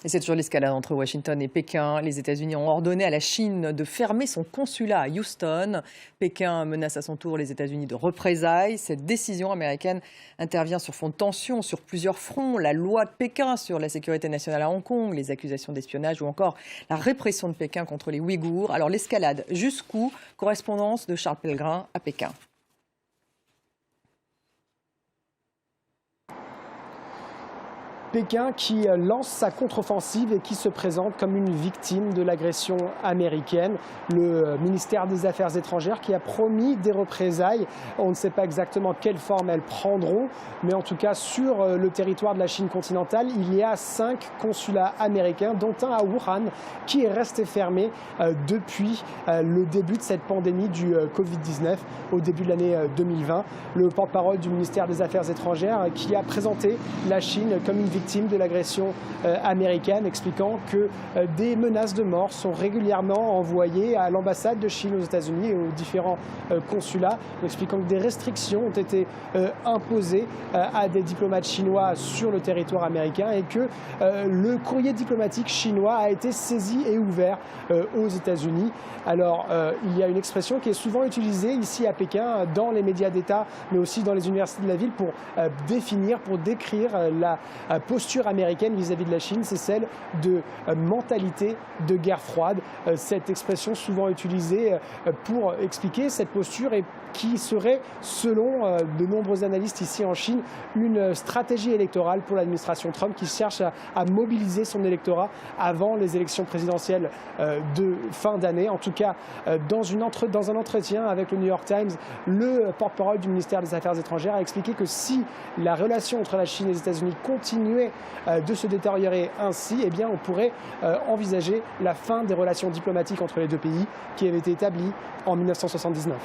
Et c'est toujours l'escalade entre Washington et Pékin. Les États-Unis ont ordonné à la Chine de fermer son consulat à Houston. Pékin menace à son tour les États-Unis de représailles. Cette décision américaine intervient sur fond de tension sur plusieurs fronts. La loi de Pékin sur la sécurité nationale à Hong Kong, les accusations d'espionnage ou encore la répression de Pékin contre les Ouïghours. Alors l'escalade jusqu'où? Correspondance de Charles Pellegrin à Pékin. Pékin qui lance sa contre-offensive et qui se présente comme une victime de l'agression américaine. Le ministère des Affaires étrangères qui a promis des représailles. On ne sait pas exactement quelle forme elles prendront, mais en tout cas sur le territoire de la Chine continentale, il y a 5 consulats américains, dont un à Wuhan, qui est resté fermé depuis le début de cette pandémie du Covid-19, au début de l'année 2020. Le porte-parole du ministère des Affaires étrangères qui a présenté la Chine comme une victime de l'agression américaine, expliquant que des menaces de mort sont régulièrement envoyées à l'ambassade de Chine aux États-Unis et aux différents consulats, expliquant que des restrictions ont été imposées à des diplomates chinois sur le territoire américain et que le courrier diplomatique chinois a été saisi et ouvert aux États-Unis. Alors, il y a une expression qui est souvent utilisée ici à Pékin, dans les médias d'État, mais aussi dans les universités de la ville, pour décrire la posture américaine vis-à-vis de la Chine, c'est celle de mentalité de guerre froide. Cette expression souvent utilisée pour expliquer cette posture et qui serait, selon de nombreux analystes ici en Chine, une stratégie électorale pour l'administration Trump qui cherche à mobiliser son électorat avant les élections présidentielles de fin d'année. En tout cas, dans un entretien avec le New York Times, le porte-parole du ministère des Affaires étrangères a expliqué que si la relation entre la Chine et les États-Unis continuait de se détériorer ainsi, eh bien, on pourrait envisager la fin des relations diplomatiques entre les deux pays qui avaient été établies en 1979.